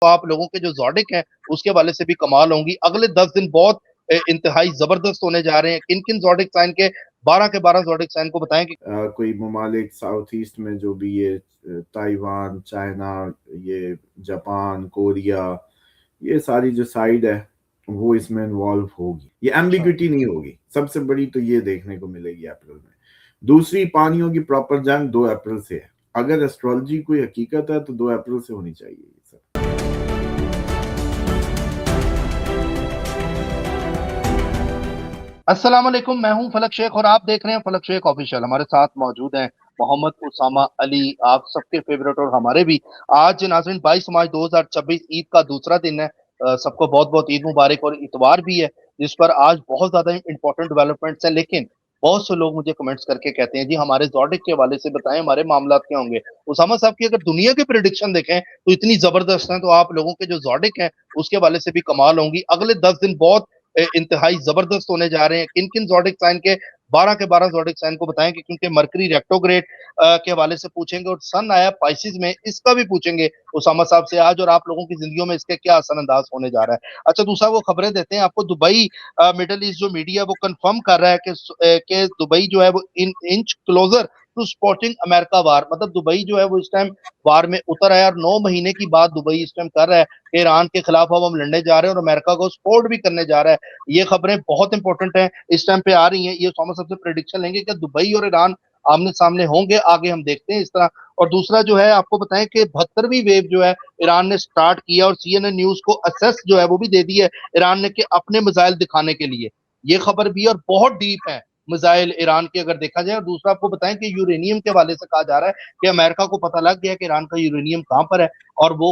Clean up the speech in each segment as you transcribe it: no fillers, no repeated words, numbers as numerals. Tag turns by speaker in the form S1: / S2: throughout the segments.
S1: تو آپ لوگوں کے جو زوڈک ہیں اس کے حوالے سے بھی کمال ہوں گی. اگلے 10 دن بہت انتہائی زبردست ہونے جا رہے ہیں. کن کن زوڈک سائن کے 12 کے 12 زوڈک سائن کو بتائیں کہ
S2: کوئی ممالک ساؤتھ ایسٹ میں جو بھی یہ تائیوان، چائنا، یہ جاپان، کوریا، یہ ساری جو سائڈ ہے وہ اس میں انوالو ہوگی. یہ ایمبیگوٹی نہیں ہوگی. سب سے بڑی تو یہ دیکھنے کو ملے گی اپریل میں. دوسری، پانیوں کی پراپر جنگ 2 اپریل سے ہے. اگر ایسٹرالوجی کوئی حقیقت ہے تو 2 اپریل سے ہونی چاہیے.
S1: السلام علیکم، میں ہوں فلک شیخ اور آپ دیکھ رہے ہیں فلک شیخ آفیشیل. ہمارے ساتھ موجود ہیں محمد اسامہ علی، آپ سب کے فیوریٹ اور ہمارے بھی. آج ناظرین 22 مارچ 2026 عید کا دوسرا دن ہے. سب کو بہت بہت عید مبارک. اور اتوار بھی ہے جس پر آج بہت زیادہ امپورٹنٹ ڈیولپمنٹس ہیں. لیکن بہت سے لوگ مجھے کمنٹس کر کے کہتے ہیں جی ہمارے زوڈک کے حوالے سے بتائیں، ہمارے معاملات کیا ہوں گے. اسامہ صاحب کی اگر دنیا کی پریڈکشن دیکھیں تو اتنی زبردست ہیں، تو آپ لوگوں کے جو زوڈک ہیں اس کے حوالے سے بھی کمال ہوں گی. اگلے 10 دن بہت انتہائی زبردست ہونے جا رہے ہیں. کن کن زوڈک سائن کے 12 کے 12 زوڈک سائن کو بتائیں کہ کیونکہ مرکری ریٹروگریڈ کے حوالے سے پوچھیں گے، اور سن آیا پائسز میں، اس کا بھی پوچھیں گے اسامہ صاحب سے آج، اور آپ لوگوں کی زندگیوں میں اس کے کیا اثر انداز ہونے جا رہا ہے. اچھا دوسرا وہ خبریں دیتے ہیں آپ کو. دبئی مڈل ایسٹ جو میڈیا وہ کنفرم کر رہا ہے کہ دبئی جو ہے وہ انچ کلوزر ٹو سپورٹنگ امریکہ وار. مطلب دبئی جو ہے وہ اس ٹائم وار میں اتر آیا، اور 9 مہینے کی بات دبئی اس ٹائم کر رہا ہے کہ ایران کے خلاف اب ہم لڑنے جا رہے ہیں اور امریکہ کو سپورٹ بھی کرنے جا رہا ہے. یہ خبریں بہت امپورٹنٹ ہیں، اس ٹائم پہ آ رہی ہیں. یہ اسامہ صاحب سے پریڈکشن لیں گے کہ دبئی اور ایران آمنے سامنے ہوں گے. آگے ہم دیکھتے ہیں اس طرح. اور دوسرا جو ہے آپ کو بتائیں کہ 72ویں ویو جو ہے ایران نے سٹارٹ کیا، اور سی این این نیوز کو اسیس جو ہے وہ بھی دے دی ہے ایران نے کہ اپنے میزائل دکھانے کے لیے. یہ خبر بھی اور بہت ڈیپ ہے میزائل ایران کے اگر دیکھا جائے. اور دوسرا آپ کو بتائیں کہ یورینیم کے حوالے سے کہا جا رہا ہے کہ امریکہ کو پتہ لگ گیا کہ ایران کا یورینیم کہاں پر ہے، اور وہ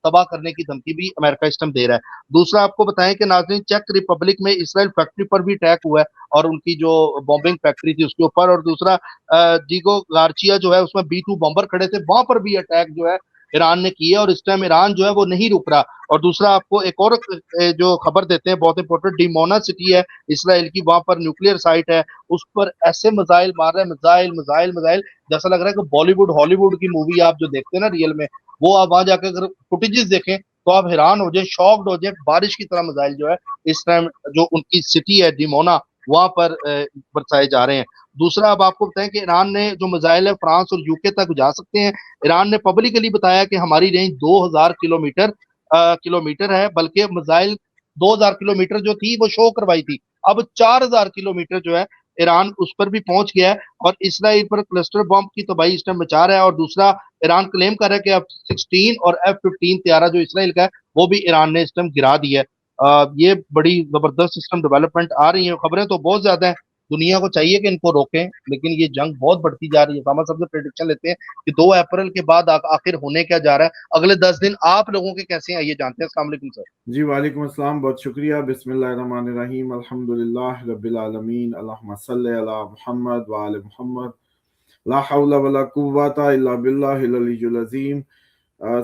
S1: تباہ کرنے کی دھمکی بھی امریکہ اس ٹائم دے رہا ہے. دوسرا آپ کو بتائیں کہ ناظرین چیک ریپبلک میں اسرائیل فیکٹری پر بھی اٹیک ہوا ہے، اور ان کی جو بمبنگ فیکٹری تھی اس کے اوپر. اور دوسرا ڈیگو گارچیا جو ہے اس میں B-2 بمبر کھڑے تھے، وہاں پر بھی اٹیک جو ہے ایران نے کیا، اور اس ٹائم ایران جو ہے وہ نہیں رک رہا. اور دوسرا آپ کو ایک اور جو خبر دیتے ہیں بہت امپورٹنٹ، ڈیمونا سٹی ہے اسرائیل کی، وہاں پر نیوکلیئر سائٹ ہے، اس پر ایسے میزائل مار رہے ہیں، میزائل میزائل میزائل، جیسا لگ رہا ہے کہ بالی ووڈ ہالی ووڈ کی مووی آپ جو دیکھتے ہیں نا ریئل میں، وہ آپ وہاں جا کے اگر فوٹیجز دیکھیں تو آپ حیران ہو جائیں، شاکڈ ہو جائیں. بارش کی طرح میزائل جو ہے اس ٹائم جو ان کی سٹی ہے ڈیمونا وہاں پر برسائے جا رہے ہیں. دوسرا اب آپ کو بتائیں کہ ایران نے جو میزائل ہے فرانس اور UK تک جا سکتے ہیں. ایران نے پبلکلی بتایا کہ ہماری رینج 2000 کلومیٹر ہے، بلکہ میزائل 2000 کلومیٹر جو تھی وہ شو کروائی تھی. اب 4000 کلومیٹر جو ہے ایران اس پر بھی پہنچ گیا ہے، اور اسرائیل پر کلسٹر بم کی تباہی اس ٹائم مچا رہا ہے. اور دوسرا ایران کلیم کر رہا ہے کہ F-16 اور F-15 طیارہ جو اسرائیل کا ہے وہ بھی ایران نے اس ٹائم گرا دیا ہے. یہ بڑی زبردست سسٹم ڈیولپمنٹ آ رہی ہیں. خبریں تو بہت زیادہ ہیں، دنیا کو چاہیے کہ ان کو روکیں، لیکن یہ جنگ بہت بڑھتی جا رہی ہے. اسامہ صاحب سے پریڈکشن لیتے ہیں کہ 2 اپریل کے بعد آخر ہونے کیا جا رہا ہے. اگلے 10 دن آپ لوگوں کے کیسے ہیں یہ جانتے ہیں. السلام علیکم سر.
S2: جی وعلیکم السلام، بہت شکریہ. بسم اللہ الرحمن الرحیم، الحمدللہ رب العالمین، اللہم صلی علی محمد وآل محمد، لا حول ولا قوۃ الا باللہ العلی العظیم.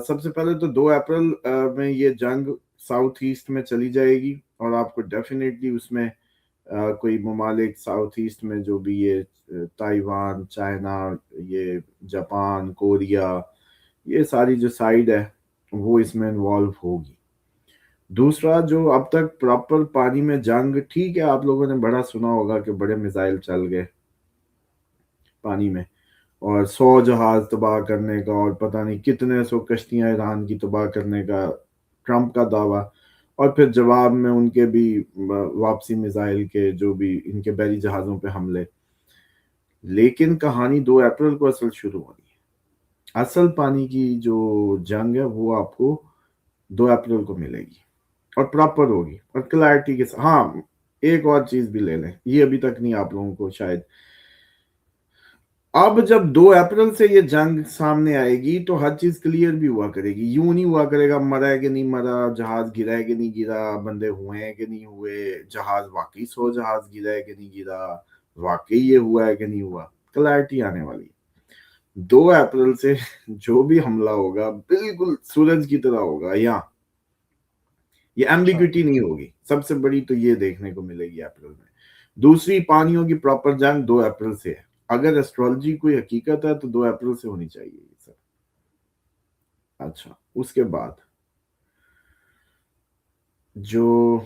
S2: سب سے پہلے تو 2 اپریل میں یہ جنگ ساؤتھ ایسٹ میں چلی جائے گی، اور آپ کو ڈیفینیٹلی اس میں کوئی ممالک ساؤتھ ایسٹ میں جو بھی یہ تائیوان، چائنا، یہ جاپان، کوریا، یہ ساری جو سائڈ ہے وہ اس میں انوالو ہوگی. دوسرا، جو اب تک پراپر پانی میں جنگ، ٹھیک ہے آپ لوگوں نے بڑا سنا ہوگا کہ بڑے میزائل چل گئے پانی میں، اور 100 جہاز تباہ کرنے کا، اور پتہ نہیں کتنے 100 کشتیاں ایران کی تباہ کرنے کا ٹرمپ کا دعویٰ، اور پھر جواب میں ان کے بھی واپسی میزائل کے جو بھی ان کے بحری جہازوں پہ حملے. لیکن کہانی 2 اپریل کو اصل شروع ہونی ہے. اصل پانی کی جو جنگ ہے وہ آپ کو 2 اپریل کو ملے گی، اور پراپر ہوگی اور کلیئرٹی کے ساتھ. ہاں ایک اور چیز بھی لے لیں، یہ ابھی تک نہیں آپ لوگوں کو شاید. اب جب 2 اپریل سے یہ جنگ سامنے آئے گی تو ہر چیز کلیئر بھی ہوا کرے گی. یوں نہیں ہوا کرے گا مرا ہے کہ نہیں مرا، جہاز گرا ہے کہ نہیں گرا، بندے ہوئے ہیں کہ نہیں ہوئے، جہاز واقعی 100 جہاز گرا ہے کہ نہیں گرا، واقعی یہ ہوا ہے کہ نہیں ہوا. کلیئرٹی آنے والی. 2 اپریل سے جو بھی حملہ ہوگا بالکل سورج کی طرح ہوگا. یہ ایمبیگوٹی نہیں ہوگی. سب سے بڑی تو یہ دیکھنے کو ملے گی اپریل میں. دوسری، پانیوں کی پراپر جنگ 2 اپریل سے ہے. اگر ایسٹرالوجی کوئی حقیقت ہے تو 2 اپریل سے ہونی چاہیے سر. اچھا اس کے بعد جو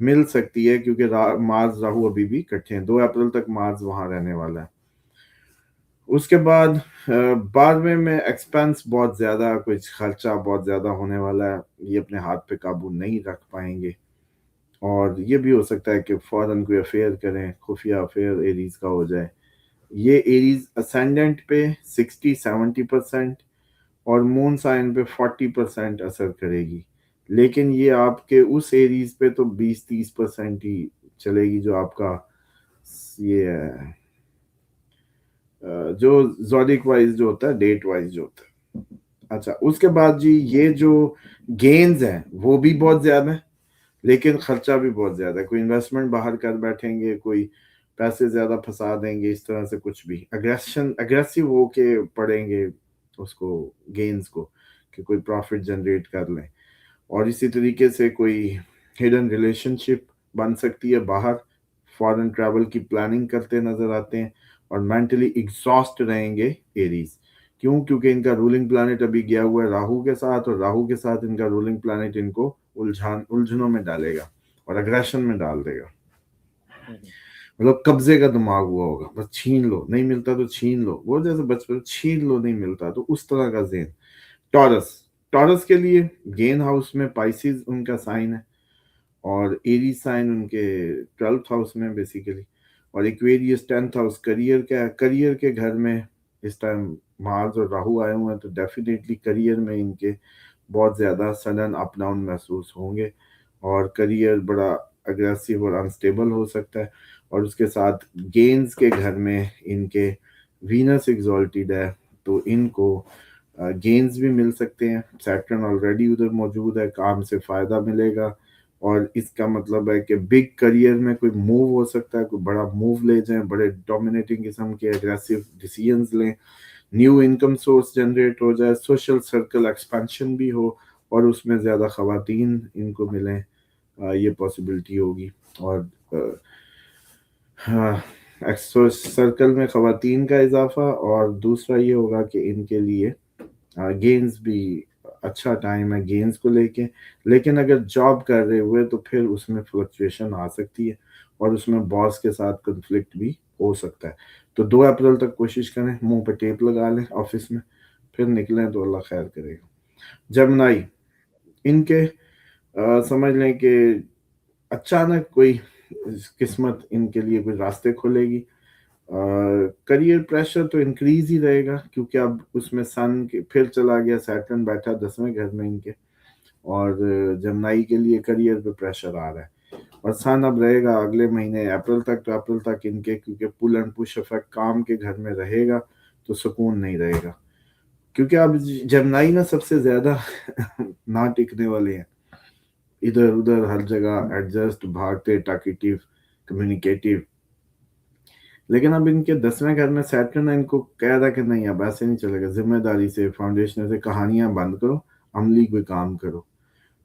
S2: مل سکتی ہے کیونکہ مارس راہو ابھی بھی اکٹھے ہیں. 2 اپریل تک مارس وہاں رہنے والا ہے. اس کے بعد 12ویں میں ایکسپینس بہت زیادہ، کچھ خرچہ بہت زیادہ ہونے والا ہے، یہ اپنے ہاتھ پہ قابو نہیں رکھ پائیں گے. اور یہ بھی ہو سکتا ہے کہ فوراً کوئی افیئر کریں، خفیہ افیئر ایریز کا ہو جائے. یہ ایریز اسینڈنٹ پہ 60-70% اور مون سائن پہ 40% اثر کرے گی، لیکن یہ آپ کے اس ایریز پہ تو 20-30% ہی چلے گی جو آپ کا یہ جو زوڈک وائز جو ہوتا ہے، ڈیٹ وائز جو ہوتا ہے. اچھا اس کے بعد جی یہ جو گینز ہیں وہ بھی بہت زیادہ ہیں، لیکن خرچہ بھی بہت زیادہ ہے. کوئی انویسٹمنٹ باہر کر بیٹھیں گے، کوئی پیسے زیادہ پھنسا دیں گے، اس طرح سے کچھ بھی اگریسو ہو کے پڑیں گے اس کو، گینز کو، کہ کوئی پروفٹ جنریٹ کر لیں. اور اسی طریقے سے کوئی ہڈن ریلیشن شپ بن سکتی ہے باہر، فارن ٹریول کی پلاننگ کرتے نظر آتے ہیں. اور مینٹلی ایگزاسٹ رہیں گے ایریز. کیوں؟ کیونکہ ان کا رولنگ پلانٹ ابھی گیا ہوا ہے راہو کے ساتھ، اور راہو کے ساتھ ان کا رولنگ پلانٹ ان کو الجھنوں میں ڈالے گا اور اگریشن میں ڈال دے گا. مطلب قبضے کا دماغ ہوا ہوگا، بس چھین لو، نہیں ملتا تو چھین لو، وہ جیسے بچپن چھین لو نہیں ملتا تو اس طرح کا ذہن. ٹورس کے لیے گین ہاؤس میں پائسیز ان کا سائن ہے، اور ایری سائن ان کے 12th ہاؤس میں بیسیکلی، اور ایکویریس 10th ہاؤس کریئر کا ہے. کریئر کے گھر میں اس ٹائم مارس اور راہو آئے ہوئے ہیں، تو ڈیفینیٹلی کریئر میں ان کے بہت زیادہ سڈن اپ ڈاؤن محسوس ہوں گے، اور کریئر بڑا اگریسو اور انسٹیبل ہو سکتا ہے. اور اس کے ساتھ گینز کے گھر میں ان کے وینس ایگزالٹیڈ ہے، تو ان کو گینز بھی مل سکتے ہیں. سیٹرن آلریڈی ادھر موجود ہے، کام سے فائدہ ملے گا. اور اس کا مطلب ہے کہ بگ کریئر میں کوئی موو ہو سکتا ہے، کوئی بڑا موو لے جائیں، بڑے ڈومینیٹنگ قسم کے اگریسو ڈیسیژنز لیں، نیو انکم سورس جنریٹ ہو جائے، سوشل سرکل ایکسپینشن بھی ہو، اور اس میں زیادہ خواتین ان کو ملیں، یہ پاسبلٹی ہوگی. اور سرکل میں خواتین کا اضافہ، اور دوسرا یہ ہوگا کہ ان کے لیے گینز بھی اچھا ٹائم ہے گینز کو لے کے. لیکن اگر جاب کر رہے ہوئے تو پھر اس میں فلکچویشن آ سکتی ہے، اور اس میں باس کے ساتھ کنفلکٹ بھی ہو سکتا ہے. تو 2 اپریل تک کوشش کریں، منہ پہ ٹیپ لگا لیں آفس میں، پھر نکلیں تو اللہ خیر کرے گا. جمنائی، ان کے سمجھ لیں کہ اچانک کوئی قسمت ان کے لیے کوئی راستے کھولے گی. کریئر پریشر تو انکریز ہی رہے گا، کیونکہ اب اس میں سن پھر چلا گیا، سیٹرن بیٹھا 10ویں گھر میں ان کے، اور جمنائی کے لیے کریئر پہ پریشر آ رہا ہے. اور سن اب رہے گا اگلے مہینے اپریل تک، تو اپریل تک ان کے کیونکہ پل اینڈ پش افیکٹ کام کے گھر میں رہے گا، تو سکون نہیں رہے گا. کیونکہ اب جمنائی نا سب سے زیادہ نہ ٹکنے والے ہیں، ادھر ادھر ہر جگہ ایڈجسٹ، بھاگتے، ٹاکیٹیو، کمیونیکیٹیو. لیکن اب ان کے 10ویں گھر میں سیٹرن ان کو کہہ رہا کہ نہیں اب ایسے نہیں چلے گا، ذمہ داری سے، فاؤنڈیشن سے کہانیاں بند کرو، عملی کوئی کام کرو.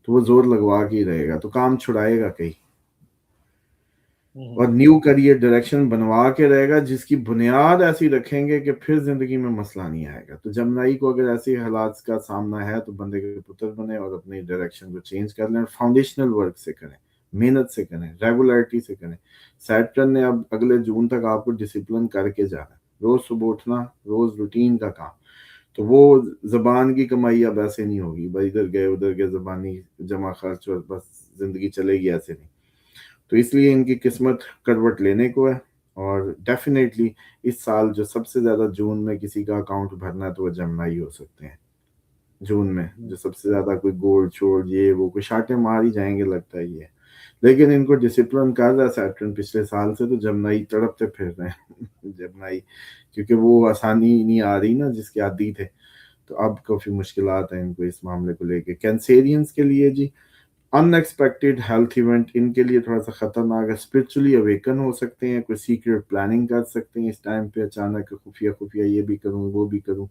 S2: تو وہ زور لگوا کے ہی رہے گا، تو کام چھڑائے گا کہیں، اور نیو کریئر ڈائریکشن بنوا کے رہے گا، جس کی بنیاد ایسی رکھیں گے کہ پھر زندگی میں مسئلہ نہیں آئے گا. تو جمنائی کو اگر ایسے حالات کا سامنا ہے تو بندے کے پتر بنے اور اپنی ڈائریکشن کو چینج کر لیں، اور فاؤنڈیشنل ورک سے کریں، محنت سے کریں، ریگولرٹی سے کریں. سیٹرن نے اب اگلے جون تک آپ کو ڈسپلن کر کے جانا ہے، روز صبح اٹھنا، روز روٹین کا کام. تو وہ زبان کی کمائی اب ایسے نہیں ہوگی، بھائی ادھر گئے ادھر گئے، زبانی جمع خرچ اور بس زندگی چلے گی، ایسے نہیں. تو اس لیے ان کی قسمت کروٹ لینے کو ہے. اور ڈیفینیٹلی اس سال جو سب سے زیادہ جون میں کسی کا اکاؤنٹ بھرنا ہے تو وہ جمنائی ہو سکتے ہیں. جون میں جو سب سے زیادہ کوئی گولڈ چھوڑ یہ وہ کوئی شاٹیں مار ہی جائیں گے لگتا ہے یہ. لیکن ان کو ڈسپلن کر رہا ہے سیٹرن پچھلے سال سے، تو جمنائی تڑپتے پھر رہے ہیں جمنائی، کیونکہ وہ آسانی نہیں آ رہی نا جس کے عادی تھے. تو اب کافی مشکلات ہیں ان کو اس معاملے کو لے کے. کینسیرینز کے لیے جی ان ایکسپیکٹڈ ہیلتھ ایونٹ ان کے لیے تھوڑا سا خطرناک ہے. اسپرچولی اویکن ہو سکتے ہیں، کوئی سیکریٹ پلاننگ کر سکتے ہیں اس ٹائم پہ اچانک، خفیہ یہ بھی کروں وہ بھی کروں.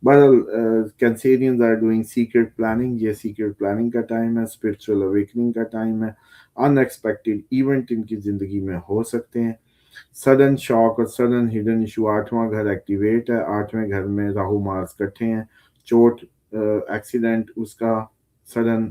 S2: بہرحال کینسیرینز آر ڈوئنگ سیکریٹ پلاننگ، یہ سیکریٹ پلاننگ کا ٹائم ہے، اسپرچوئل اویکننگ کا ٹائم ہے. ان ایکسپیکٹڈ ایونٹ ان کی زندگی میں ہو سکتے ہیں. سڈن شاک اور سڈن ہڈن ایشو، 8واں گھر ایکٹیویٹ ہے، 8ویں گھر میں راہو مارس کٹھے ہیں. چوٹ، ایکسیڈنٹ، اس کا سڈن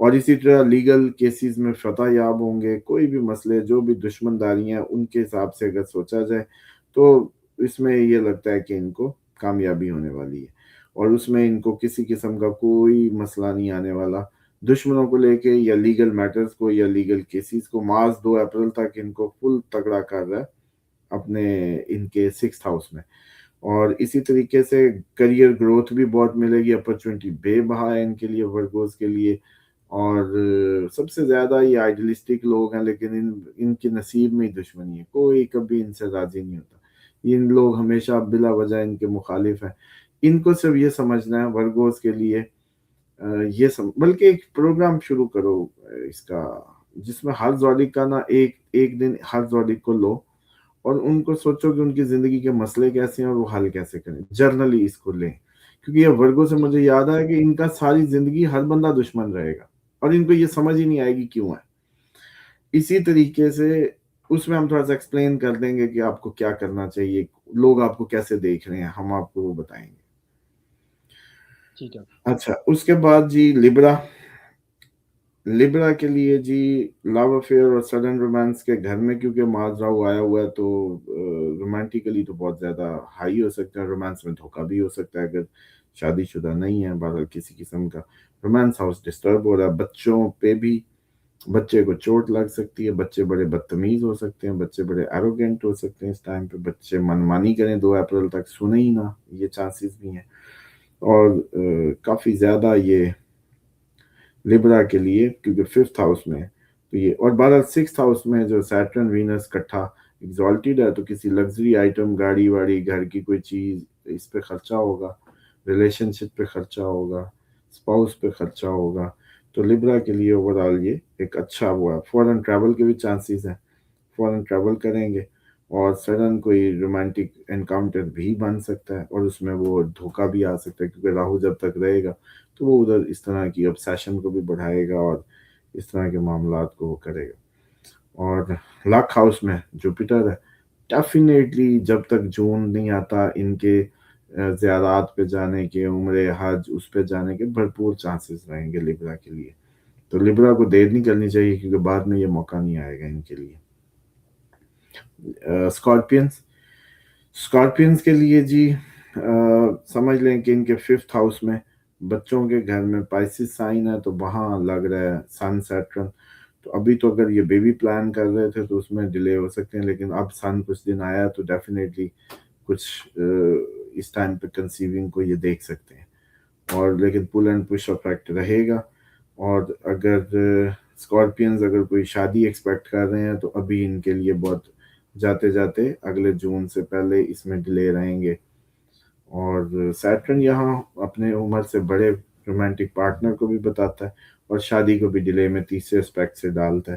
S2: اور اسی طرح لیگل کیسز میں فتح یاب ہوں گے. کوئی بھی مسئلے جو بھی دشمنداریاں ان کے حساب سے اگر سوچا جائے تو اس میں یہ لگتا ہے کہ ان کو کامیابی ہونے والی ہے, اور اس میں ان کو کسی قسم کا کوئی مسئلہ نہیں آنے والا دشمنوں کو لے کے یا لیگل میٹرز کو یا لیگل کیسز کو. مارچ 2 اپریل تک ان کو فل تگڑا کر رہا ہے اپنے ان کے 6th ہاؤس میں, اور اسی طریقے سے کریئر گروتھ بھی بہت ملے گی, اپرچونٹی بے بہا ہے ان کے لیے ورگوز کے لیے. اور سب سے زیادہ یہ آئیڈیلسٹک لوگ ہیں, لیکن ان کے نصیب میں ہی دشمنی ہے, کوئی کبھی ان سے راضی نہیں ہوتا. ان لوگ ہمیشہ بلا وجہ ان کے مخالف ہیں. ان کو صرف یہ سمجھنا ہے ورگوز کے لیے بلکہ ایک پروگرام شروع کرو اس کا, جس میں ہر زوڈک کا نا ایک دن ہر زوڈک کو لو اور ان کو سوچو کہ ان کی زندگی کے مسئلے کیسے ہیں اور وہ حل کیسے کریں. جرنلی اس کو لیں, کیونکہ یہ ورگو سے مجھے یاد ہے کہ ان کا ساری زندگی ہر بندہ دشمن رہے گا اور ان کو یہ سمجھ ہی نہیں آئے گی کیوں ہے. اسی طریقے سے اس میں ہم تھوڑا سا ایکسپلین کر دیں گے کہ آپ کو کیا کرنا چاہیے, لوگ آپ کو کیسے دیکھ رہے ہیں, ہم آپ کو وہ بتائیں گے.
S1: ٹھیک ہے.
S2: اچھا, اس کے بعد جی لبرا کے لیے جی لو افیئر اور سڈن رومانس کے گھر میں, کیونکہ مارس راہو آیا ہوا ہے تو رومانٹیکلی تو بہت زیادہ ہائی ہو سکتا ہے, رومانس میں دھوکہ بھی ہو سکتا ہے اگر شادی شدہ نہیں ہے. بہرحال کسی قسم کا رومانس ہاؤس ڈسٹرب ہو رہا ہے. بچوں پہ بھی بچے کو چوٹ لگ سکتی ہے, بچے بڑے بدتمیز ہو سکتے ہیں, بچے بڑے ایروگینٹ ہو سکتے ہیں اس ٹائم پہ, بچے منمانی کریں 2 اپریل تک, سنیں ہی نہ, یہ چانسز بھی ہیں. اور کافی زیادہ یہ لبرا کے لیے کیونکہ 5th ہاؤس میں تو یہ, اور بہرحال 6th ہاؤس میں جو سیٹرن وینس کٹھا ایگزالٹیڈ ہے, تو کسی لگژری آئٹم, گاڑی واڑی, گھر کی کوئی چیز, اس پہ خرچہ ہوگا, ریلیشن شپ پہ خرچہ ہوگا, اسپاؤس پہ خرچہ ہوگا. تو لبرا کے لیے اوور آل یہ ایک اچھا ہوا ہے. فورن ٹریول کے بھی چانسز ہیں, فورن ٹریول کریں گے, اور سڈن کوئی رومانٹک انکاؤنٹر بھی بن سکتا ہے, اور اس میں وہ دھوکہ بھی آ سکتا ہے کیونکہ راہو جب تک رہے گا تو وہ ادھر اس طرح کی obsession کو بھی بڑھائے گا اور اس طرح کے معاملات کو وہ کرے گا. اور لک ہاؤس میں جوپیٹر ہے, ڈیفینیٹلی جب تک جون نہیں آتا ان کے زیارات پہ جانے کے, عمرے حج اس پہ جانے کے بھرپور چانسز رہیں گے لبرا کے لیے. تو لبرا کو دیر نہیں کرنی چاہیے کیونکہ بعد میں یہ موقع نہیں آئے گا ان کے لیے. اسکارپینس کے لیے جی سمجھ لیں کہ ان کے 5th ہاؤس میں بچوں کے گھر میں پائسس سائن ہے, تو وہاں لگ رہا ہے سن سیٹرن. تو ابھی تو اگر یہ بیبی پلان کر رہے تھے تو اس میں ڈیلے ہو سکتے ہیں, لیکن اب سن کچھ دن آیا تو ڈیفینیٹلی کچھ اس ٹائم پہ کنسیونگ کو یہ دیکھ سکتے ہیں. اور لیکن پل اینڈ پش افیکٹ رہے گا. اور اگر اسکارپینز اگر کوئی شادی ایکسپیکٹ کر رہے ہیں تو ابھی ان کے لیے بہت جاتے جاتے اگلے جون سے پہلے اس میں ڈیلے رہیں گے. اور سیٹرن یہاں اپنے عمر سے بڑے رومانٹک پارٹنر کو بھی بتاتا ہے اور شادی کو بھی ڈیلے میں تیسرے اسپیکٹ سے ڈالتا ہے.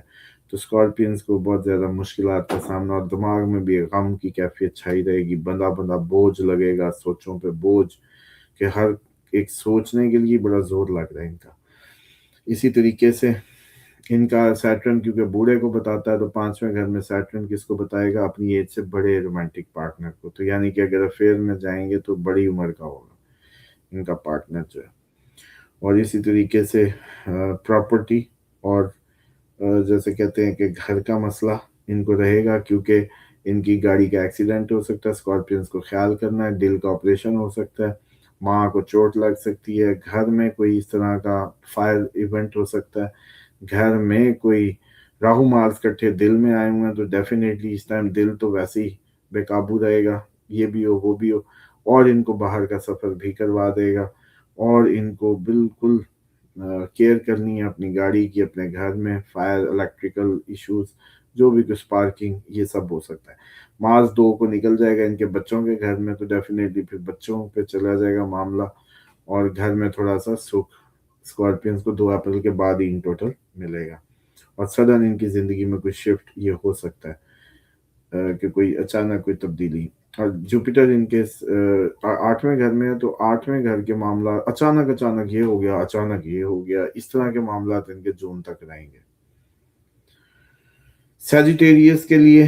S2: تو اسکارپینس کو بہت زیادہ مشکلات کا سامنا, اور دماغ میں بھی غم کی کیفیت چھائی رہے گی, بندہ بوجھ لگے گا, سوچوں پہ بوجھ, کہ ہر ایک سوچنے کے لیے بڑا زور لگ رہا ہے ان کا. اسی طریقے سے ان کا سیٹرن کیونکہ بوڑھے کو بتاتا ہے, تو 5ویں گھر میں سیٹرن کس کو بتائے گا؟ اپنی ایج سے بڑے رومانٹک پارٹنر کو. تو یعنی کہ اگر افیئر میں جائیں گے تو بڑی عمر کا ہوگا ان کا پارٹنر جو ہے. اور اسی طریقے سے پراپرٹی اور جیسے کہتے ہیں کہ گھر کا مسئلہ ان کو رہے گا, کیونکہ ان کی گاڑی کا ایکسیڈنٹ ہو سکتا ہے, اسکارپینس کو خیال کرنا ہے, دل کا آپریشن ہو سکتا ہے, ماں کو چوٹ لگ سکتی ہے, گھر میں کوئی اس طرح کا فائر ایونٹ ہو سکتا ہے, گھر میں کوئی راہو مارس کٹھے دل میں آئے ہوئے ہیں, تو ڈیفینیٹلی اس ٹائم دل تو ویسے ہی بے قابو رہے گا, یہ بھی ہو وہ بھی ہو, اور ان کو باہر کا سفر بھی کروا دے گا, اور ان کو بالکل کیئر کرنی ہے اپنی گاڑی کی, اپنے گھر میں فائر, الیکٹریکل ایشوز, جو بھی کچھ پارکنگ, یہ سب ہو سکتا ہے. مارس 2 کو نکل جائے گا ان کے بچوں کے گھر میں, تو ڈیفینیٹلی پھر بچوں پہ چلا جائے گا معاملہ, اور گھر میں تھوڑا سا سکھ اسکارپینس کو 2 اپریل کے بعد ہی ان ٹوٹل ملے گا. اور سڈن ان کی زندگی میں کوئی شفٹ یہ ہو سکتا ہے کہ کوئی اچانک کوئی تبدیلی. اور جوپیٹر ان کے 8ویں گھر میں ہے, تو 8ویں گھر کے معاملات اچانک یہ ہو گیا, اچانک یہ ہو گیا, اس طرح کے معاملات ان کے جون تک رہیں گے. سیجیٹیریس کے لیے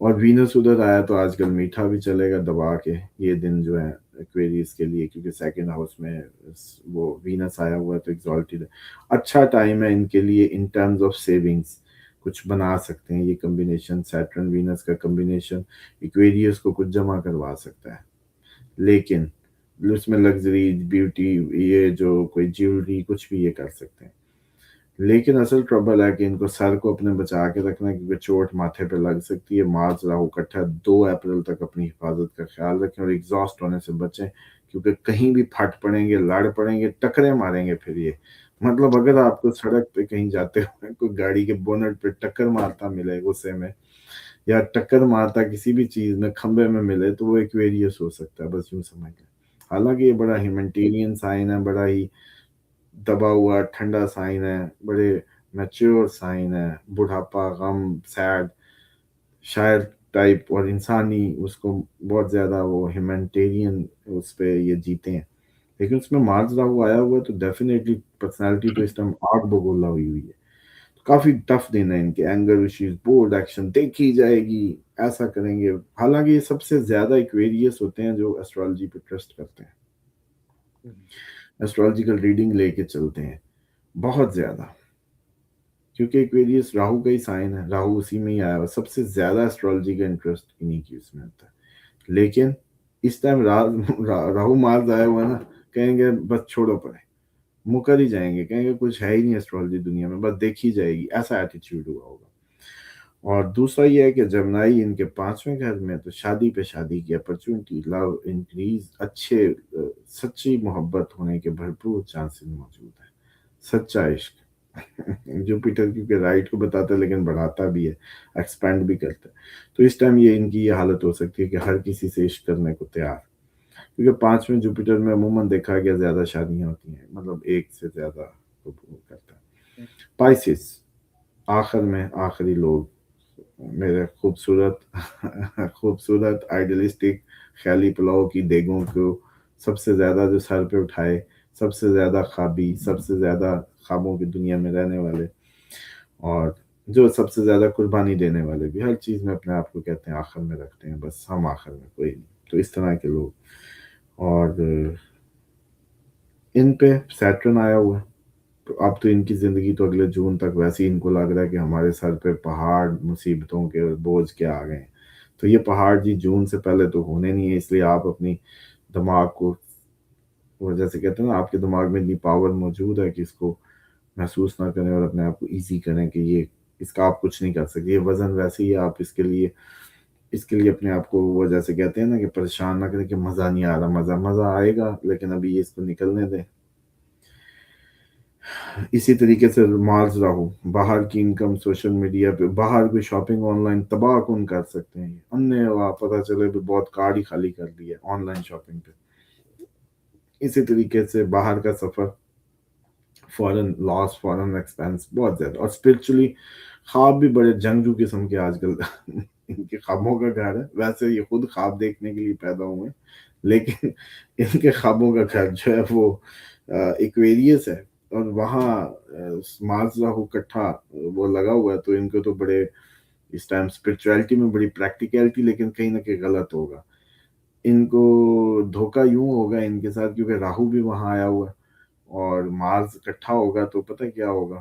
S2: اور وینس ادھر آیا تو آج کل میٹھا بھی چلے گا دبا کے یہ دن جو ہے ایکویریس کے لیے، کیونکہ سیکنڈ ہاؤس میں وہ وینس آیا ہوا ہے تو ایگزالٹیڈ ہے. اچھا ٹائم ہے ان کے لیے ان ٹرمز آف سیونگس، کچھ بنا سکتے ہیں. یہ کمبینیشن سیٹرن وینس کا کمبینیشن ایکویریس کو کچھ جمع کروا سکتا ہے، لیکن اس میں لگژری بیوٹی یہ جو کوئی جیولری کچھ بھی یہ کر سکتے ہیں. لیکن اصل ٹربل ہے کہ ان کو سر کو اپنے بچا کے رکھنا ہے، کیونکہ چوٹ ماتھے پہ لگ سکتی ہے. مارچ راہو کٹھا 2 اپریل تک اپنی حفاظت کا خیال رکھیں اور ایگزاسٹ ہونے سے بچیں، کیونکہ کہیں بھی پھٹ پڑیں گے، لڑ پڑیں گے، ٹکریں ماریں گے. پھر یہ مطلب اگر آپ کو سڑک پہ کہیں جاتے ہوئے کوئی گاڑی کے بونٹ پہ ٹکر مارتا ملے غصے میں، یا ٹکر مارتا کسی بھی چیز میں کھمبے میں ملے، تو وہ ایکویریس ہو سکتا ہے. بس یوں سمجھ لیں. حالانکہ یہ بڑا ہیومینٹیرین سائن ہے، بڑا ہی دبا ہوا ٹھنڈا سائن ہے، بڑے میچور سائن ہے. بڑھاپا، غم، سیڈ، شاعر ٹائپ اور انسانی اس کو بہت زیادہ وہ ہیومینٹیرین اس پہ یہ جیتے ہیں. لیکن اس میں مارس راہو آیا ہوا ہے تو ڈیفینیٹلی پرسنالٹی تو اس ٹائم آگ بگولا ہوئی ہے. کافی ٹف دن ہے ان کے. اینگر ایشوز، بورڈ ایکشن دیکھی جائے گی، ایسا کریں گے. حالانکہ یہ سب سے زیادہ ایکویریس ہوتے ہیں جو ایسٹرالوجی پہ ٹرسٹ کرتے ہیں، ایسٹرالوجیکل ریڈنگ لے کے چلتے ہیں بہت زیادہ، کیونکہ ایکویریس راہو کا ہی سائن ہے. راہو اسی میں ہی آیا ہوا. سب سے زیادہ ایسٹرالوجی کا انٹرسٹ انہی کی اس میں ہوتا ہے. لیکن اس ٹائم راہو مارس آیا ہوا ہے نا، کہیں گے بس چھوڑو پڑے، مکر ہی جائیں گے، کہیں گے کچھ ہے ہی نہیں ایسٹرالوجی دنیا میں، بس دیکھی جائے گی، ایسا ایٹیٹیوڈ ہوا ہوگا. اور دوسرا یہ ہے کہ جمنائی ان کے 5ویں گھر میں، تو شادی پہ شادی کی اپرچونٹی، لو انکریز، اچھے سچی محبت ہونے کے بھرپور چانسز موجود ہیں. سچا عشق جوپیٹر کیونکہ رائٹ کو بتاتا ہے لیکن بڑھاتا بھی ہے، ایکسپینڈ بھی کرتا ہے. تو اس ٹائم یہ ان کی یہ حالت ہو سکتی ہے کہ ہر کسی سے عشق کرنے کو تیار، کیونکہ 5ویں جوپیٹر میں عموماً دیکھا گیا زیادہ شادیاں ہوتی ہیں، مطلب ایک سے زیادہ کرتا ہے. پائسس آخر میں آخری لوگ، میرے خوبصورت آئیڈیلسٹک خیالی پلاؤ کی دیگوں کو سب سے زیادہ جو سر پہ اٹھائے، سب سے زیادہ خوابی، سب سے زیادہ خوابوں کی دنیا میں رہنے والے، اور جو سب سے زیادہ قربانی دینے والے بھی، ہر چیز میں اپنے آپ کو کہتے ہیں آخر میں رکھتے ہیں، بس ہم آخر میں کوئی نہیں. تو اس طرح کے لوگ. اور ان پہ سیٹرن آیا ہوا ہے، تو اب تو ان کی زندگی تو اگلے جون تک ویسے ہی ان کو لگ رہا ہے کہ ہمارے سر پہ پہاڑ مصیبتوں کے بوجھ کے آ گئے ہیں. تو یہ پہاڑ جی جون سے پہلے تو ہونے نہیں ہے. اس لیے آپ اپنی دماغ کو، وہ جیسے کہتے ہیں نا، آپ کے دماغ میں اتنی پاور موجود ہے کہ اس کو محسوس نہ کریں اور اپنے آپ کو ایزی کریں کہ یہ اس کا آپ کچھ نہیں کر سکتے. یہ وزن ویسے ہی ہے، آپ اس کے لیے اپنے آپ کو وہ جیسے کہتے ہیں نا کہ پریشان نہ کریں کہ مزہ نہیں آ رہا. مزہ آئے گا، لیکن ابھی یہ اس کو نکلنے دیں. اسی طریقے سے مارس راہو، باہر کی انکم، سوشل میڈیا پہ باہر کوئی شاپنگ آن لائن تباہ کن کر سکتے ہیں. اننے پتہ چلے بھی بہت کارڈ ہی خالی کر دی ہے آن لائن شاپنگ پہ. اسی طریقے سے باہر کا سفر، فورن لاس، فورن ایکسپینس بہت زیادہ. اور اسپرچولی خواب بھی بڑے جنگجو قسم کے آج کل ان کے خوابوں کا گھر ہے. ویسے یہ خود خواب دیکھنے کے لیے پیدا ہوئے ہیں، لیکن ان کے خوابوں کا گھر جو ہے وہ ایکویریس ہے، اور وہاں مارس راہو کٹھا وہ لگا ہوا ہے. تو ان کو تو بڑے اس ٹائم اسپرچویلٹی میں بڑی پریکٹیکلٹی، لیکن کہیں نہ کہیں غلط ہوگا. ان کو دھوکہ یوں ہوگا ان کے ساتھ، کیونکہ راہو بھی وہاں آیا ہوا ہے اور مارس اکٹھا ہوگا، تو پتہ کیا ہوگا،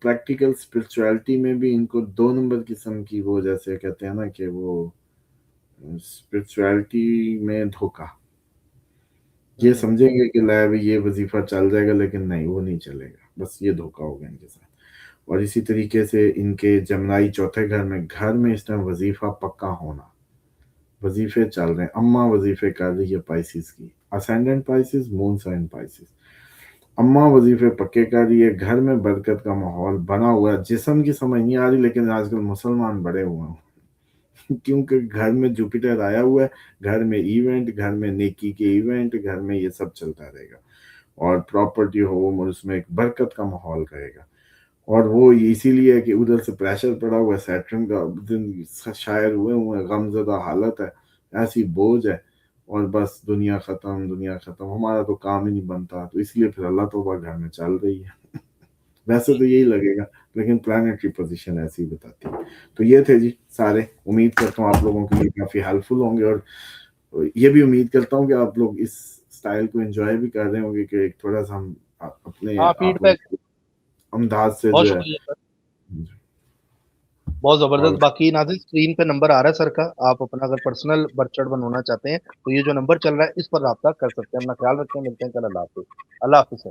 S2: پریکٹیکل اسپرچویلٹی میں بھی ان کو 2 نمبر قسم کی، وہ جیسے کہتے ہیں نا کہ وہ اسپرچویلٹی میں دھوکہ. یہ سمجھیں گے کہ لائے بھی یہ وظیفہ چل جائے گا، لیکن نہیں، وہ نہیں چلے گا. بس یہ دھوکہ ہوگا ان کے ساتھ. اور اسی طریقے سے ان کے جمنائی 4تھے گھر میں اس ٹائم وظیفہ پکا ہونا، وظیفے چل رہے ہیں. اماں وظیفے کر رہی ہے پائسس کی، اسینڈنٹ پائسس، مون سائن پائسس. اماں وظیفے پکے کر رہی ہے، گھر میں برکت کا ماحول بنا ہوا ہے. جسم کی سمجھ نہیں آ رہی، لیکن آج کل مسلمان بڑے ہوئے ہیں کیونکہ گھر میں جوپیٹر آیا ہوا ہے، گھر میں ایونٹ، گھر میں نیکی کے ایونٹ، گھر میں یہ سب چلتا رہے گا. اور پراپرٹی ہوم، اور اس میں ایک برکت کا ماحول رہے گا. اور وہ اسی لیے ہے کہ ادھر سے پریشر پڑا ہوا ہے سیٹرن کا، دن شاعر ہوئے ہیں، غم زدہ حالت ہے، ایسی بوجھ ہے، اور بس دنیا ختم، دنیا ختم، ہمارا تو کام ہی نہیں بنتا. تو اس لیے پھر اللہ توبہ گھر میں چل رہی ہے. ویسے تو یہی لگے گا لیکن پلانٹری پوزیشن ایسی بتاتی ہے. تو یہ تھے جی سارے. امید کرتا ہوں آپ لوگوں کے لیے کافی ہیلپ فل ہوں گے, اور یہ بھی امید کرتا ہوں کہ آپ لوگ اس اسٹائل کو انجوائے بھی کر رہے ہوں گے کہ ایک تھوڑا سا ہم اپنے
S1: ہاں فیڈ بیک
S2: انداز سے
S1: بہت
S2: جو ہے.
S1: شکریہ سر, بہت زبردست. باقی ناظرین اسکرین پہ نمبر آ رہا ہے سر کا, آپ اپنا اگر پرسنل برتھ چارٹ بنوانا چاہتے ہیں تو یہ جو نمبر چل رہا ہے اس پر رابطہ کر سکتے ہیں. اپنا خیال رکھیں, ملتے ہیں کل. اللہ حافظ. اللہ حافظ سر.